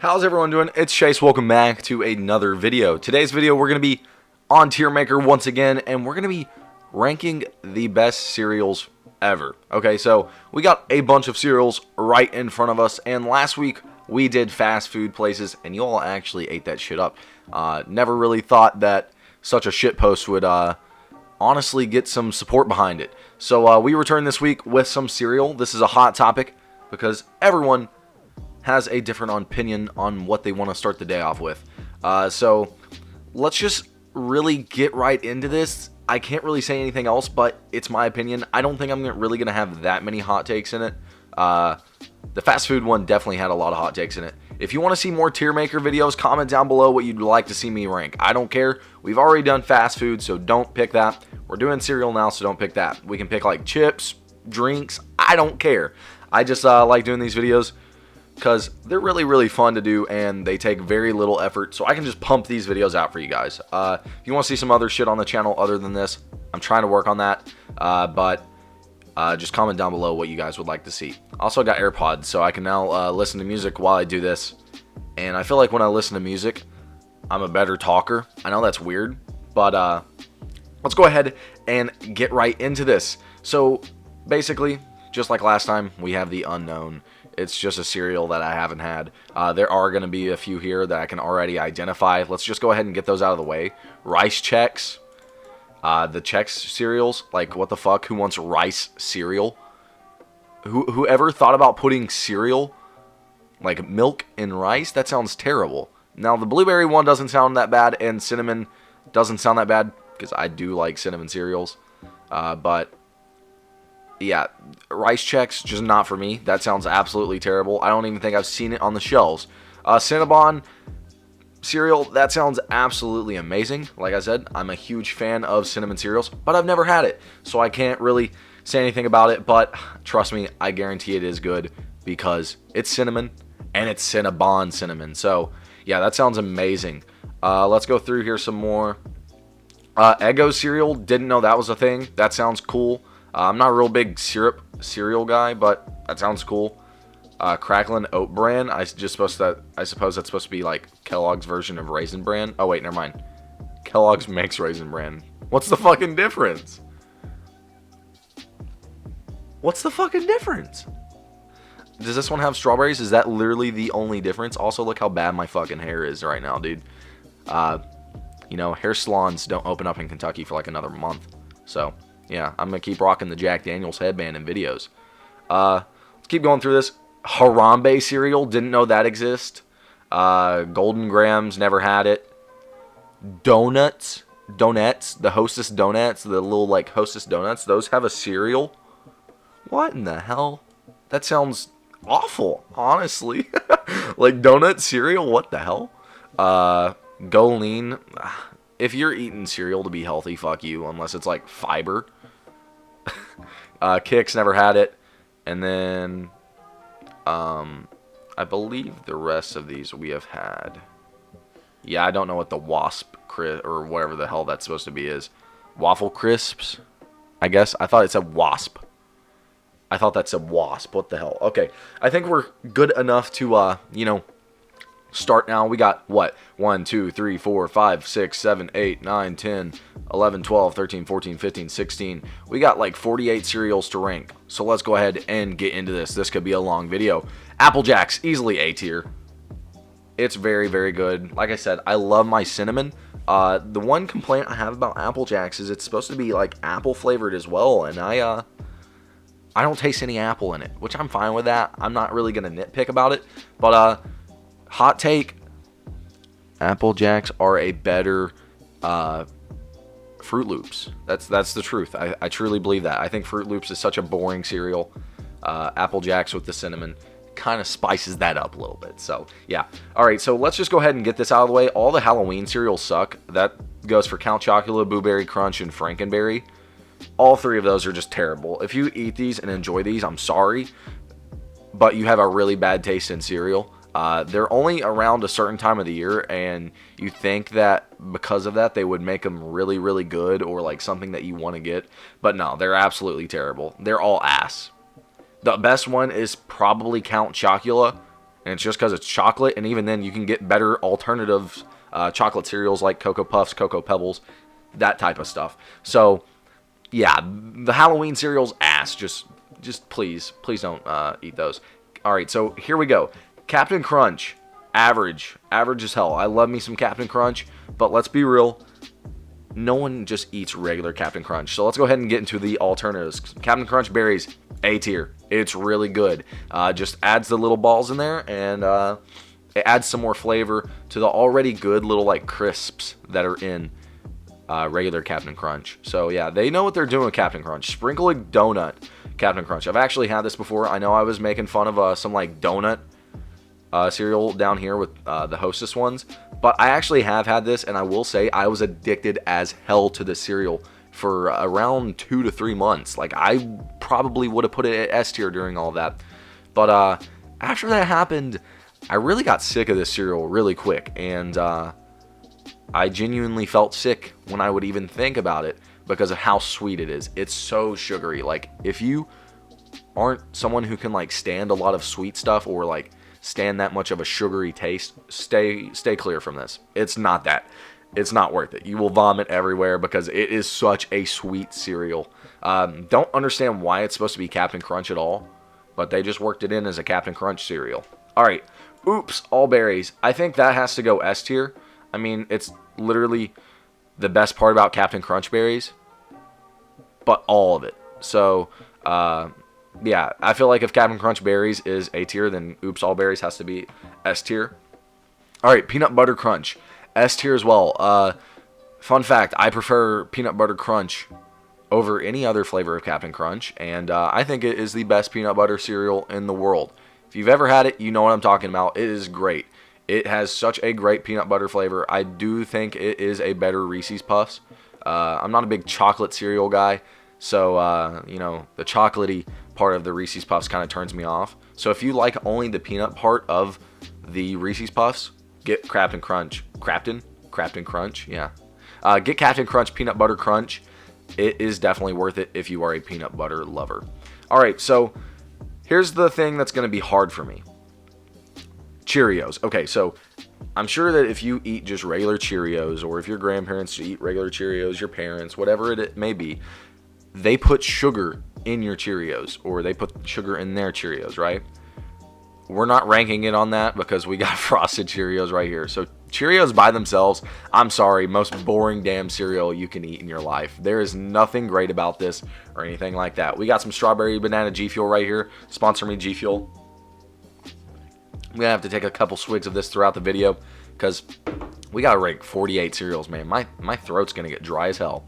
How's everyone doing? It's Chase. Welcome back to another video. Today's video, we're going to be on Tier Maker once again, and we're going to be ranking the best cereals ever. Okay, so we got a bunch of cereals right in front of us, and last week we did fast food places, and you all actually ate that shit up. Never really thought that such a shit post would honestly get some support behind it. So we return this week with some cereal. This is a hot topic because everyone has a different opinion on what they want to start the day off with. So let's just really get right into this. I can't really say anything else, but it's my opinion. I don't think I'm really going to have that many hot takes in it. The fast food one definitely had a lot of hot takes in it. If you want to see more tier maker videos, comment down below what you'd like to see me rank. I don't care. We've already done fast food, so don't pick that. We're doing cereal now, so don't pick that. We can pick like chips, drinks. I don't care. I just like doing these videos because they're really fun to do, and they take very little effort, so I can just pump these videos out for you guys. If you want to see some other shit on the channel other than this, I'm trying to work on that, but just comment down below what you guys would like to see. Also got AirPods, so I can now listen to music while I do this, and I feel like when I listen to music, I'm a better talker. I know that's weird, but let's go ahead and get right into this. So basically, just like last time, we have the unknown. It's just a cereal that I haven't had. There are going to be a few here that I can already identify. Let's just go ahead and get those out of the way. Rice Chex. The Chex cereals. Like, what the fuck? Who wants rice cereal? Whoever thought about putting cereal, like milk in rice? That sounds terrible. Now, the blueberry one doesn't sound that bad, and cinnamon doesn't sound that bad, because I do like cinnamon cereals. But yeah, Rice Chex, just not for me. That sounds absolutely terrible. I don't even think I've seen it on the shelves. Cinnabon cereal, that sounds absolutely amazing. Like I said, I'm a huge fan of cinnamon cereals, but I've never had it, so I can't really say anything about it. But trust me, I guarantee it is good because it's cinnamon and it's Cinnabon cinnamon. So yeah, that sounds amazing. Let's go through here some more. Eggo cereal, didn't know that was a thing. That sounds cool. I'm not a real big cereal guy, but that sounds cool. Cracklin' Oat Bran. I suppose that's supposed to be like Kellogg's version of Raisin Bran. Oh wait, never mind. Kellogg's makes Raisin Bran. What's the fucking difference? What's the fucking difference? Does this one have strawberries? Is that literally the only difference? Also, look how bad my fucking hair is right now, dude. You know, hair salons don't open up in Kentucky for like another month. So yeah, I'm going to keep rocking the Jack Daniels headband in videos. Let's keep going through this. Harambe cereal, didn't know that exists. Golden Grams, never had it. Donuts, the Hostess Donuts, the little like Hostess Donuts, those have a cereal? What in the hell? That sounds awful, honestly. Like donut cereal, what the hell? Go Lean. If you're eating cereal to be healthy, fuck you, unless it's like fiber. Kix, never had it. And then I believe the rest of these we have had. Yeah, I don't know what the Wasp or whatever the hell that's supposed to be is. Waffle Crisps, I guess. I thought it said Wasp. I thought that said Wasp. What the hell? Okay, I think we're good enough to you know, start now. We got what? 1, 2, 3, 4, 5, 6, 7, 8, 9, 10, 11, 12, 13, 14, 15, 16. We got like 48 cereals to rank. So let's go ahead and get into this. This could be a long video. Apple Jacks, easily A tier. It's very good. Like I said, I love my cinnamon. The one complaint I have about Apple Jacks is it's supposed to be like apple flavored as well, and I don't taste any apple in it, which I'm fine with that. I'm not really gonna nitpick about it, but hot take, Apple Jacks are a better Fruit Loops. That's the truth. I truly believe that. I think Fruit Loops is such a boring cereal. Apple Jacks with the cinnamon kind of spices that up a little bit. So yeah. Alright, so let's just go ahead and get this out of the way. All the Halloween cereals suck. That goes for Count Chocula, Blueberry Crunch, and Frankenberry. All three of those are just terrible. If you eat these and enjoy these, I'm sorry, but you have a really bad taste in cereal. They're only around a certain time of the year, and you think that because of that they would make them really good or like something that you want to get, but no, they're absolutely terrible. They're all ass. The best one is probably Count Chocula, and it's just because it's chocolate. And even then, you can get better alternatives, chocolate cereals like Cocoa Puffs, Cocoa Pebbles, that type of stuff. So yeah, the Halloween cereals ass. Just please don't eat those. All right, so here we go. Captain Crunch, average as hell. I love me some Captain Crunch, but let's be real. No one just eats regular Captain Crunch. So let's go ahead and get into the alternatives. Captain Crunch berries, A tier. It's really good. Just adds the little balls in there, and it adds some more flavor to the already good little like crisps that are in regular Captain Crunch. So yeah, they know what they're doing with Captain Crunch. Sprinkle a donut Captain Crunch. I've actually had this before. I know I was making fun of some like donut cereal down here with the Hostess ones, but I actually have had this, and I will say I was addicted as hell to the cereal for around 2 to 3 months. Like, I probably would have put it at S tier during all that, but after that happened, I really got sick of this cereal really quick, and I genuinely felt sick when I would even think about it because of how sweet it is. It's so sugary. Like, if you aren't someone who can like stand a lot of sweet stuff, or like stand that much of a sugary taste, stay clear from this. It's not worth it. You will vomit everywhere because it is such a sweet cereal. Don't understand why it's supposed to be Captain Crunch at all, but they just worked it in as a Captain Crunch cereal. All right, Oops All Berries. I think that has to go S tier. I mean, it's literally the best part about Captain Crunch berries, but all of it. So, yeah, I feel like if Captain Crunch berries is A tier, then Oops All Berries has to be S tier. All right, Peanut Butter Crunch, S tier as well. Fun fact, I prefer Peanut Butter Crunch over any other flavor of Captain Crunch, and I think it is the best peanut butter cereal in the world. If you've ever had it, you know what I'm talking about. It is great. It has such a great peanut butter flavor. I do think it is a better Reese's Puffs. I'm not a big chocolate cereal guy, so, you know, the chocolatey part of the Reese's Puffs kind of turns me off. So if you like only the peanut part of the Reese's Puffs, get Captain Crunch. Captain Crunch, yeah. Get Captain Crunch Peanut Butter Crunch. It is definitely worth it if you are a peanut butter lover. All right, so here's the thing that's going to be hard for me. Cheerios. Okay, so I'm sure that if you eat just regular Cheerios, or if your grandparents eat regular Cheerios, your parents, whatever it may be, they put sugar in your Cheerios, or they put sugar in their Cheerios, right? We're not ranking it on that because we got frosted Cheerios right here. So Cheerios by themselves, I'm sorry, most boring damn cereal you can eat in your life. There is nothing great about this or anything like that. We got some strawberry banana G Fuel right here. Sponsor me, G Fuel. I'm gonna have to take a couple swigs of this throughout the video because we gotta rank 48 cereals, man. My throat's gonna get dry as hell.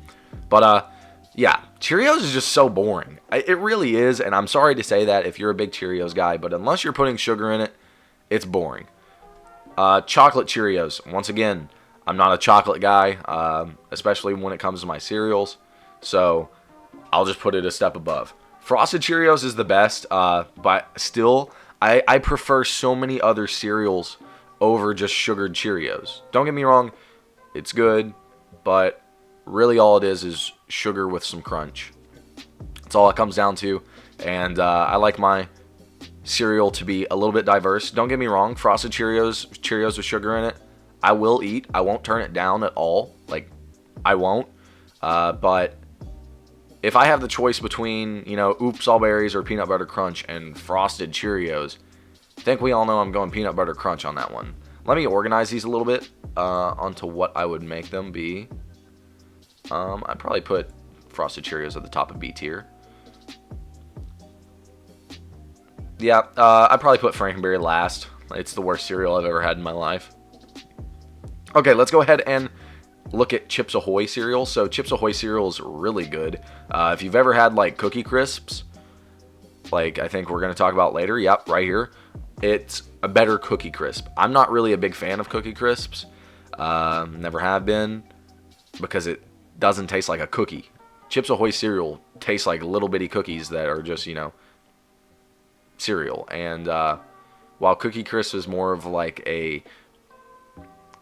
But yeah, Cheerios is just so boring. It really is, and I'm sorry to say that if you're a big Cheerios guy, but unless you're putting sugar in it, it's boring. Chocolate Cheerios. Once again, I'm not a chocolate guy, especially when it comes to my cereals, so I'll just put it a step above. Frosted Cheerios is the best, but still, I prefer so many other cereals over just sugared Cheerios. Don't get me wrong, it's good, but really all it is sugar with some crunch. That's all it comes down to, and I like my cereal to be a little bit diverse. Don't get me wrong, Frosted Cheerios with sugar in it, I will eat. I won't turn it down at all. Like, I won't. But if I have the choice between, you know, Oops All Berries or Peanut Butter Crunch and Frosted Cheerios, I think we all know I'm going Peanut Butter Crunch on that one. Let me organize these a little bit onto what I would make them be. I'd probably put Frosted Cheerios at the top of B tier. Yeah, I'd probably put Frankenberry last. It's the worst cereal I've ever had in my life. Okay, let's go ahead and look at Chips Ahoy cereal. So Chips Ahoy cereal is really good. If you've ever had like Cookie Crisps, like I think we're going to talk about later, yep, right here, it's a better Cookie Crisp. I'm not really a big fan of Cookie Crisps. Never have been, because it doesn't taste like a cookie. Chips Ahoy cereal tastes like little bitty cookies that are just, you know, cereal. And while Cookie Crisp is more of like a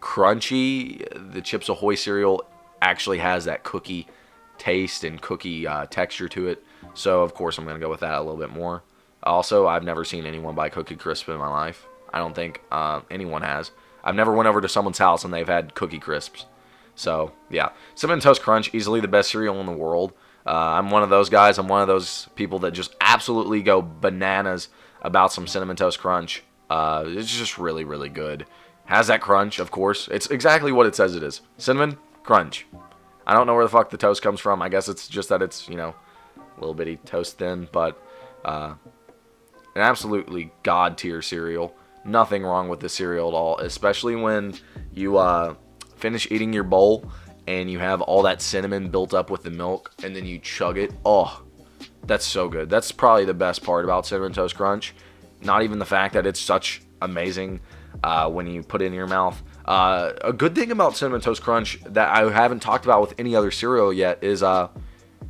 crunchy, the Chips Ahoy cereal actually has that cookie taste and cookie texture to it. So of course I'm going to go with that a little bit more. Also, I've never seen anyone buy Cookie Crisp in my life. I don't think anyone has. I've never went over to someone's house and they've had Cookie Crisps. So, yeah. Cinnamon Toast Crunch, easily the best cereal in the world. I'm one of those guys. I'm one of those people that just absolutely go bananas about some Cinnamon Toast Crunch. It's just really, really good. Has that crunch, of course. It's exactly what it says it is. Cinnamon crunch. I don't know where the fuck the toast comes from. I guess it's just that it's, you know, a little bitty toast thin. But an absolutely god tier cereal. Nothing wrong with the cereal at all. Especially when you finish eating your bowl and you have all that cinnamon built up with the milk and then you chug it. Oh, that's so good. That's probably the best part about Cinnamon Toast Crunch. Not even the fact that it's such amazing when you put it in your mouth. A good thing about Cinnamon Toast Crunch that I haven't talked about with any other cereal yet is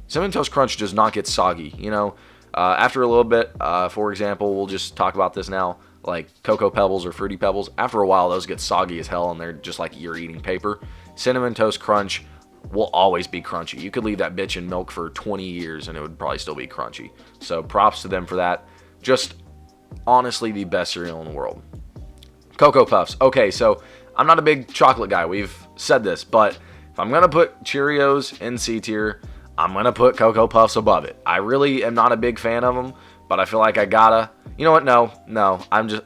Cinnamon Toast Crunch does not get soggy. You know, after a little bit, for example, we'll just talk about this now, like Cocoa Pebbles or Fruity Pebbles. After a while, those get soggy as hell and they're just like you're eating paper. Cinnamon Toast Crunch will always be crunchy. You could leave that bitch in milk for 20 years and it would probably still be crunchy. So props to them for that. Just honestly the best cereal in the world. Cocoa Puffs. Okay, so I'm not a big chocolate guy. We've said this, but if I'm going to put Cheerios in C tier, I'm going to put Cocoa Puffs above it. I really am not a big fan of them, but I feel like I gotta. You know what? No.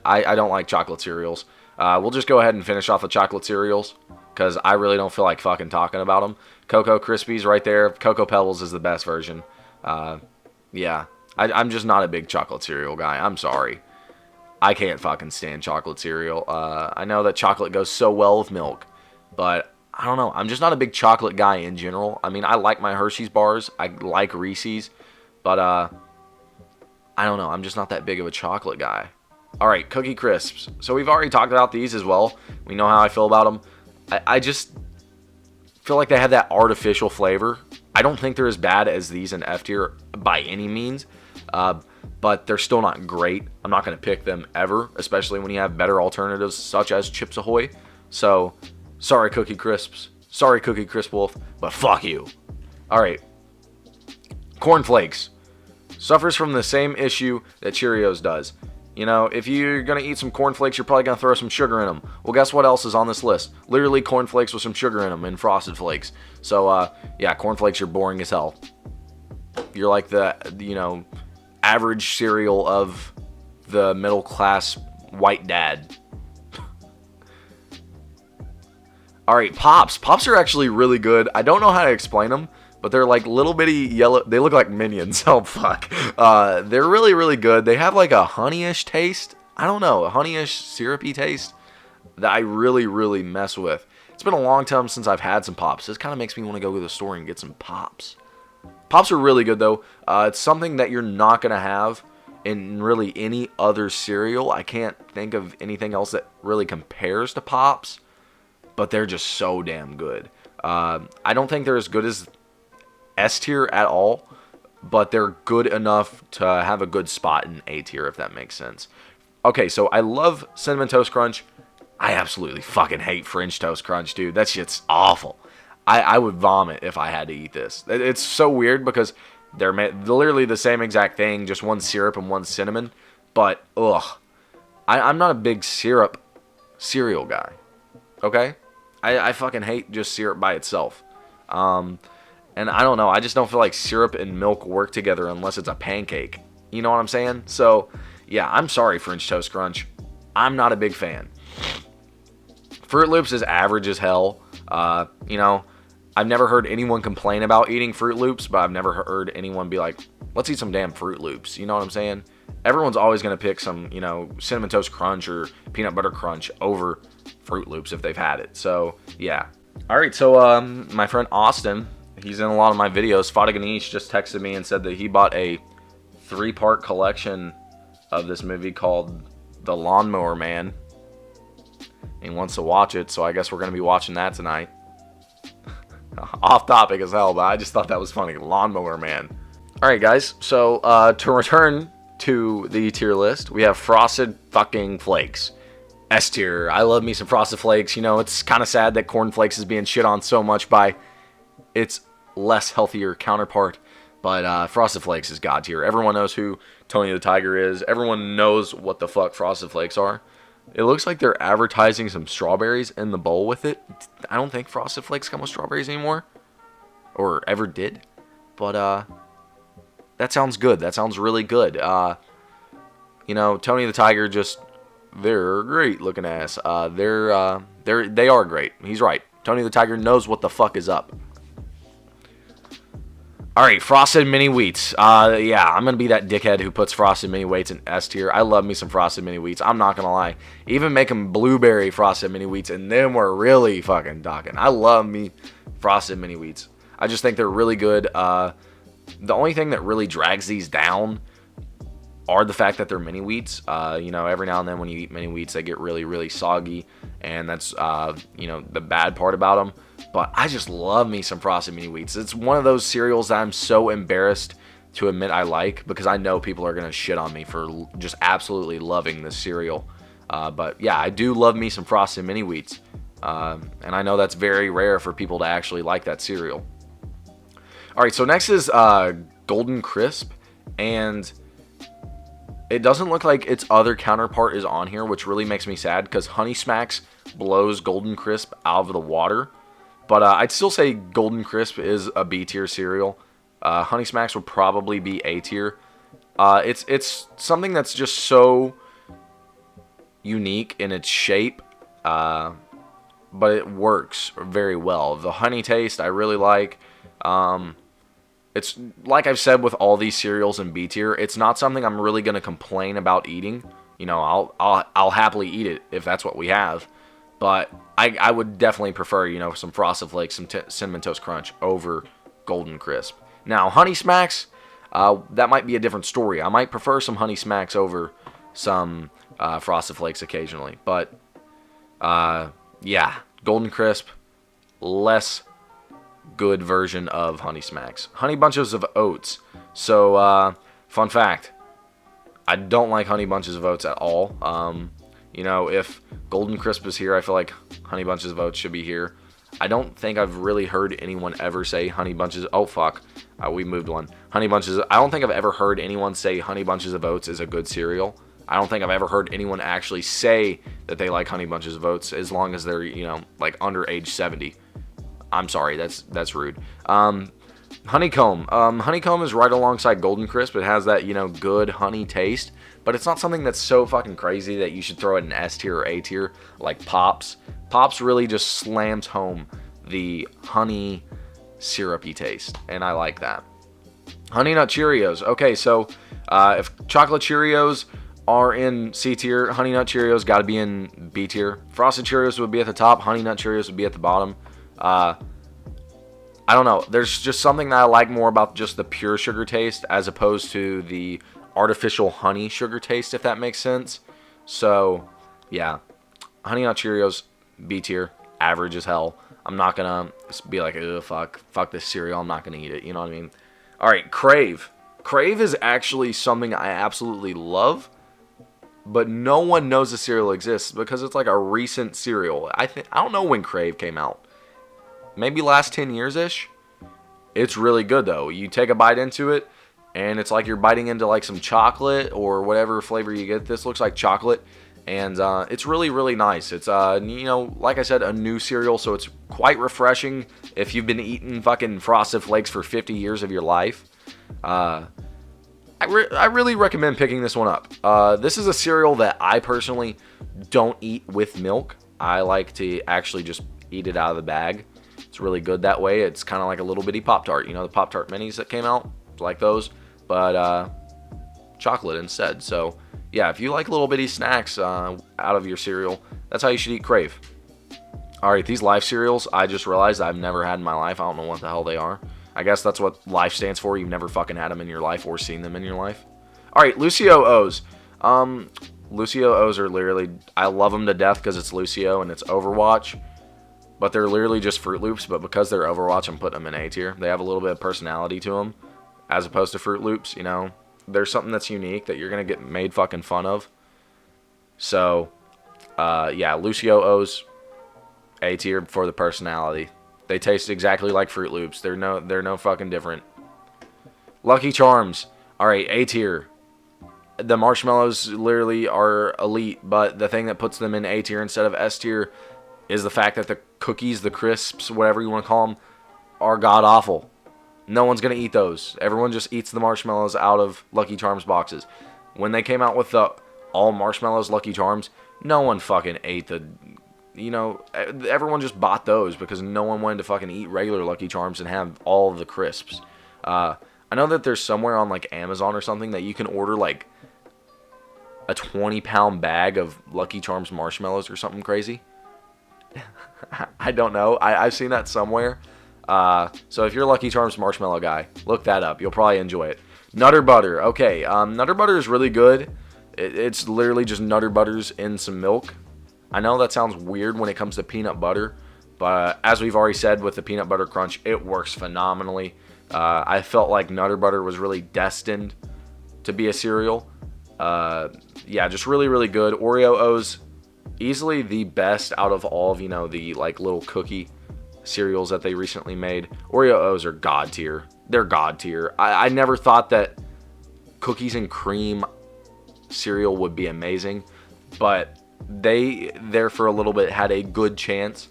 I don't like chocolate cereals. We'll just go ahead and finish off the chocolate cereals because I really don't feel like fucking talking about them. Cocoa Krispies right there. Cocoa Pebbles is the best version. Yeah. I'm just not a big chocolate cereal guy. I'm sorry. I can't fucking stand chocolate cereal. I know that chocolate goes so well with milk, but I don't know. I'm just not a big chocolate guy in general. I mean, I like my Hershey's bars. I like Reese's, but I don't know. I'm just not that big of a chocolate guy. All right, Cookie Crisps. So we've already talked about these as well. We know how I feel about them. I just feel like they have that artificial flavor. I don't think they're as bad as these in F tier by any means. But they're still not great. I'm not going to pick them ever, especially when you have better alternatives such as Chips Ahoy. So, sorry Cookie Crisps. Sorry Cookie Crisp Wolf, but fuck you. Alright. Corn Flakes. Suffers from the same issue that Cheerios does. You know, if you're going to eat some Corn Flakes, you're probably going to throw some sugar in them. Well, guess what else is on this list? Literally Corn Flakes with some sugar in them and Frosted Flakes. So, yeah, Corn Flakes are boring as hell. You're like the, you know, average cereal of the middle class white dad. Alright, Pops. Pops are actually really good. I don't know how to explain them, but they're like little bitty yellow. They look like Minions. Oh, fuck. They're really, really good. They have like a honeyish taste. I don't know, a honeyish syrupy taste that I really, really mess with. It's been a long time since I've had some Pops. This kind of makes me want to go to the store and get some Pops. Pops are really good, though. It's something that you're not going to have in really any other cereal. I can't think of anything else that really compares to Pops, but they're just so damn good. I don't think they're as good as S tier at all, but they're good enough to have a good spot in A tier, if that makes sense. Okay, so I love Cinnamon Toast Crunch. I absolutely fucking hate French Toast Crunch, dude. That shit's awful. I would vomit if I had to eat this. It's so weird because they're literally the same exact thing, just one syrup and one cinnamon. But, ugh. I'm not a big syrup cereal guy. Okay? I fucking hate just syrup by itself. And I don't know. I just don't feel like syrup and milk work together unless it's a pancake. You know what I'm saying? So, yeah, I'm sorry, French Toast Crunch. I'm not a big fan. Fruit Loops is average as hell. You know, I've never heard anyone complain about eating Fruit Loops, but I've never heard anyone be like, let's eat some damn Fruit Loops. You know what I'm saying? Everyone's always going to pick some, you know, Cinnamon Toast Crunch or Peanut Butter Crunch over Fruit Loops if they've had it. So, yeah. All right, so my friend Austin, he's in a lot of my videos. Fada Ganesh just texted me and said that he bought a 3-part collection of this movie called The Lawnmower Man. He wants to watch it, so I guess we're going to be watching that tonight. Off topic as hell, but I just thought that was funny. Lawnmower Man. Alright, guys, so to return to the tier list, we have Frosted fucking Flakes. S tier. I love me some Frosted Flakes. You know, it's kind of sad that Corn Flakes is being shit on so much by its less healthier counterpart, but Frosted Flakes is god tier. Everyone knows who Tony the Tiger is. Everyone knows what the fuck Frosted Flakes are. It looks like they're advertising some strawberries in the bowl with it. I don't think Frosted Flakes come with strawberries anymore. Or ever did. But, that sounds good. That sounds really good. You know, Tony the Tiger just... They're great looking ass. They are great. He's right. Tony the Tiger knows what the fuck is up. Alright, Frosted Mini Wheats. Yeah, I'm going to be that dickhead who puts Frosted Mini Wheats in S tier. I love me some Frosted Mini Wheats. I'm not going to lie. Even make them blueberry Frosted Mini Wheats, and then we're really fucking talking. I love me Frosted Mini Wheats. I just think they're really good. The only thing that really drags these down are the fact that they're mini wheats. You know, every now and then when you eat mini wheats, they get really, really soggy, and that's, you know, the bad part about them. But I just love me some Frosted Mini Wheats. It's one of those cereals that I'm so embarrassed to admit I like, because I know people are going to shit on me for just absolutely loving this cereal. But yeah, I do love me some Frosted Mini Wheats. And I know that's very rare for people to actually like that cereal. Alright, so next is Golden Crisp, and it doesn't look like its other counterpart is on here, which really makes me sad, because Honey Smacks blows Golden Crisp out of the water. But I'd still say Golden Crisp is a B tier cereal. Honey Smacks would probably be A tier. It's something that's just so unique in its shape, but it works very well. The honey taste I really like. It's like I've said with all these cereals in B tier, it's not something I'm really going to complain about eating. You know, I'll happily eat it if that's what we have. But I would definitely prefer, you know, some Frosted Flakes, some Cinnamon Toast Crunch over Golden Crisp. Now, Honey Smacks, that might be a different story. I might prefer some Honey Smacks over some Frosted Flakes occasionally. But, yeah, Golden Crisp, less good version of Honey Smacks. Honey Bunches of Oats. So, fun fact, I don't like Honey Bunches of Oats at all. You know, if Golden Crisp is here, I feel like Honey Bunches of Oats should be here. I don't think I've really heard anyone ever say Honey Bunches... Oh, fuck. We moved one. Honey Bunches... I don't think I've ever heard anyone say Honey Bunches of Oats is a good cereal. I don't think I've ever heard anyone actually say that they like Honey Bunches of Oats, as long as they're, you know, like under age 70. I'm sorry, that's rude. Honeycomb. Honeycomb is right alongside Golden Crisp. It has that, you know, good honey taste, but it's not something that's so fucking crazy that you should throw it in S tier or A tier like Pops. Pops really just slams home the honey syrupy taste, and I like that. Honey Nut Cheerios. Okay, so if chocolate Cheerios are in C tier, Honey Nut Cheerios got to be in B tier. Frosted Cheerios would be at the top. Honey Nut Cheerios would be at the bottom. I don't know. There's just something that I like more about just the pure sugar taste as opposed to the artificial honey sugar taste, if that makes sense. So, yeah. Honey Nut Cheerios, B tier, average as hell. I'm not going to be like, ugh, fuck this cereal. I'm not going to eat it. You know what I mean? All right, Crave. Crave is actually something I absolutely love, but no one knows the cereal exists because it's like a recent cereal. I don't know when Crave came out. Maybe last 10 years-ish. It's really good, though. You take a bite into it, and it's like you're biting into like some chocolate or whatever flavor you get. This looks like chocolate, and it's really, really nice. It's, you know, like I said, a new cereal, so it's quite refreshing if you've been eating fucking Frosted Flakes for 50 years of your life. I really recommend picking this one up. This is a cereal that I personally don't eat with milk. I like to actually just eat it out of the bag. It's really good that way. It's kind of like a little bitty Pop-Tart. You know, the Pop-Tart minis that came out? Like those. But, chocolate instead. So, yeah, if you like little bitty snacks out of your cereal, that's how you should eat Crave. Alright, these Life cereals, I just realized I've never had in my life. I don't know what the hell they are. I guess that's what Life stands for. You've never fucking had them in your life or seen them in your life. Alright, Lucio O's. Lucio O's are literally... I love them to death because it's Lucio and it's Overwatch. But they're literally just Fruit Loops, but because they're Overwatch, I'm putting them in A tier. They have a little bit of personality to them, as opposed to Fruit Loops, you know. There's something that's unique that you're going to get made fucking fun of. So, yeah, Lucio O's, A tier for the personality. They taste exactly like Fruit Loops. They're no fucking different. Lucky Charms. Alright, A tier. The marshmallows literally are elite, but the thing that puts them in A tier instead of S tier is the fact that the cookies, the crisps, whatever you want to call them, are god awful. No one's going to eat those. Everyone just eats the marshmallows out of Lucky Charms boxes. When they came out with the all marshmallows Lucky Charms, no one fucking ate the, you know, everyone just bought those because no one wanted to fucking eat regular Lucky Charms and have all of the crisps. I know that there's somewhere on like Amazon or something that you can order like a 20-pound bag of Lucky Charms marshmallows or something crazy. I don't know. I've seen that somewhere. So if you're a Lucky Charms marshmallow guy, look that up. You'll probably enjoy it. Nutter Butter. Okay, Nutter Butter is really good. It's literally just Nutter Butters in some milk. I know that sounds weird when it comes to peanut butter, but as we've already said with the Peanut Butter Crunch, it works phenomenally. I felt like Nutter Butter was really destined to be a cereal. Yeah, just really, really good. Oreo O's, easily the best out of all of, you know, the like little cookie cereals that they recently made. Oreo O's are god tier. They're god tier. I never thought that cookies and cream cereal would be amazing, but they there for a little bit had a good chance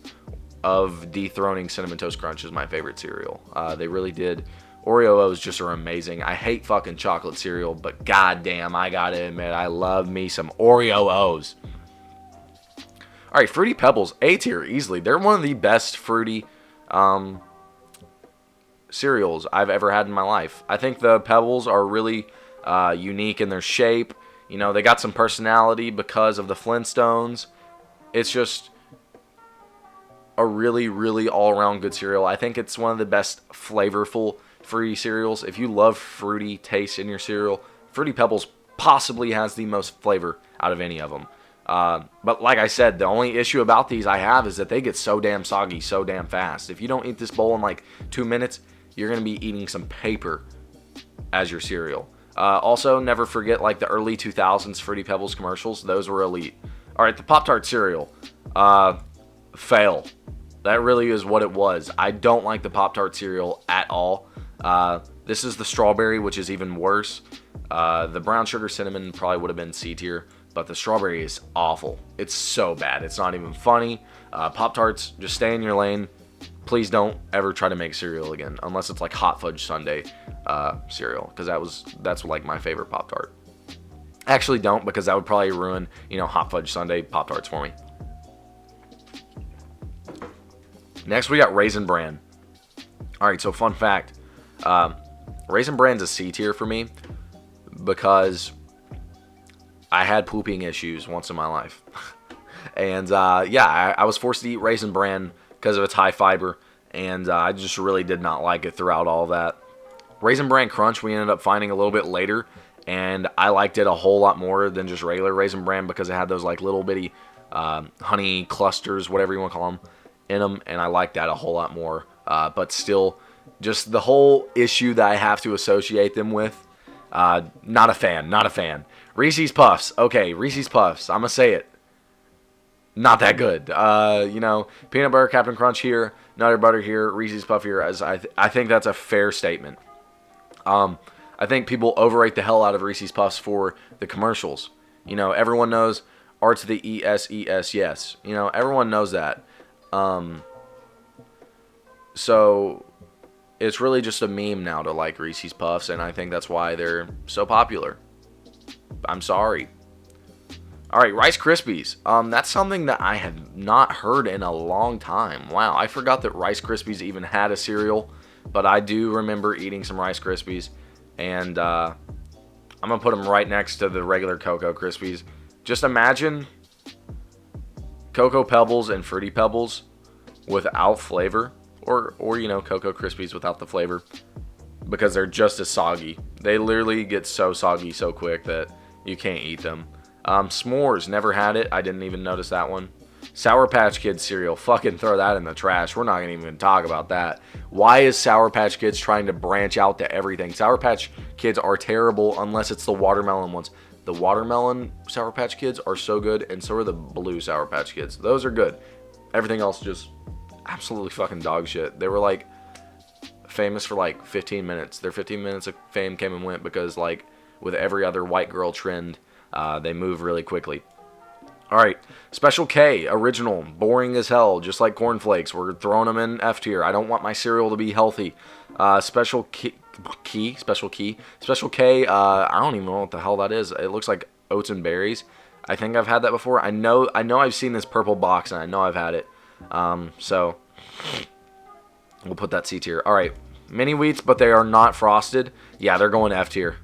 of dethroning Cinnamon Toast Crunch as my favorite cereal. They really did. Oreo O's just are amazing. I hate fucking chocolate cereal, but goddamn, I gotta admit, I love me some Oreo O's. All right, Fruity Pebbles, A tier easily. They're one of the best fruity cereals I've ever had in my life. I think the Pebbles are really unique in their shape. You know, they got some personality because of the Flintstones. It's just a really, really all-around good cereal. I think it's one of the best flavorful fruity cereals. If you love fruity taste in your cereal, Fruity Pebbles possibly has the most flavor out of any of them. But like I said, the only issue about these I have is that they get so damn soggy so damn fast. If you don't eat this bowl in like 2 minutes, you're going to be eating some paper as your cereal. Also, never forget like the early 2000s Fruity Pebbles commercials. Those were elite. All right, the Pop-Tart cereal. Fail. That really is what it was. I don't like the Pop-Tart cereal at all. This is the strawberry, which is even worse. The brown sugar cinnamon probably would have been C tier, but the strawberry is awful. It's so bad. It's not even funny. Pop-Tarts, just stay in your lane. Please don't ever try to make cereal again, unless it's like Hot Fudge Sundae cereal, because that's like my favorite Pop-Tart. Actually, don't, because that would probably ruin, you know, Hot Fudge Sundae Pop-Tarts for me. Next, we got Raisin Bran. All right, so fun fact. Raisin Bran's a C tier for me because I had pooping issues once in my life. And, yeah, I was forced to eat Raisin Bran because of its high fiber, and I just really did not like it throughout all that. Raisin Bran Crunch we ended up finding a little bit later, and I liked it a whole lot more than just regular Raisin Bran because it had those like little bitty honey clusters, whatever you want to call them, in them, and I liked that a whole lot more. But still, just the whole issue that I have to associate them with, not a fan. Reese's Puffs. Okay, Reese's Puffs. I'm going to say it. Not that good. You know, peanut butter Captain Crunch here, Nutter Butter here, Reese's Puff here. As I think that's a fair statement. I think people overrate the hell out of Reese's Puffs for the commercials. You know, everyone knows R to the ESES, yes. You know, everyone knows that. So it's really just a meme now to like Reese's Puffs, and I think that's why they're so popular. I'm sorry. All right, Rice Krispies. That's something that I have not heard in a long time. Wow, I forgot that Rice Krispies even had a cereal, but I do remember eating some Rice Krispies, and I'm going to put them right next to the regular Cocoa Krispies. Just imagine Cocoa Pebbles and Fruity Pebbles without flavor, or you know, Cocoa Krispies without the flavor, because they're just as soggy. They literally get so soggy so quick that you can't eat them. S'mores, never had it. I didn't even notice that one. Sour Patch Kids cereal, fucking throw that in the trash. We're not going to even talk about that. Why is Sour Patch Kids trying to branch out to everything? Sour Patch Kids are terrible unless it's the watermelon ones. The watermelon Sour Patch Kids are so good, and so are the blue Sour Patch Kids. Those are good. Everything else just absolutely fucking dog shit. They were like famous for like 15 minutes. Their 15 minutes of fame came and went because like with every other white girl trend. They move really quickly. Alright, Special K, original, boring as hell, just like cornflakes. We're throwing them in F tier. I don't want my cereal to be healthy. Special K, I don't even know what the hell that is. It looks like oats and berries. I think I've had that before. I know I've seen this purple box, and I know I've had it. So, we'll put that C tier. Alright, mini wheats, but they are not frosted. Yeah, they're going F tier.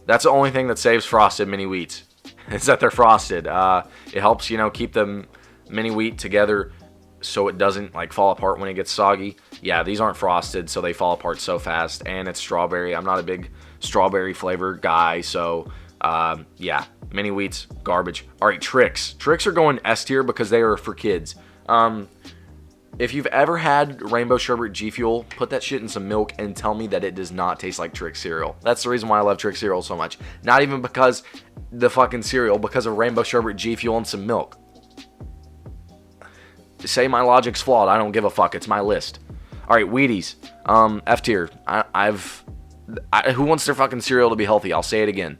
That's the only thing that saves frosted mini wheats. Is that they're frosted. It helps, you know, keep the mini wheat together so it doesn't like fall apart when it gets soggy. Yeah, these aren't frosted, so they fall apart so fast. And it's strawberry. I'm not a big strawberry flavor guy, so yeah, mini wheats, garbage. All right, Trix. Trix are going S tier because they are for kids. If you've ever had Rainbow Sherbet G Fuel, put that shit in some milk and tell me that it does not taste like Trix cereal. That's the reason why I love Trix cereal so much. Not even because the fucking cereal, because of Rainbow Sherbet G Fuel and some milk. Say my logic's flawed, I don't give a fuck. It's my list. Alright, Wheaties. F tier. Who wants their fucking cereal to be healthy? I'll say it again.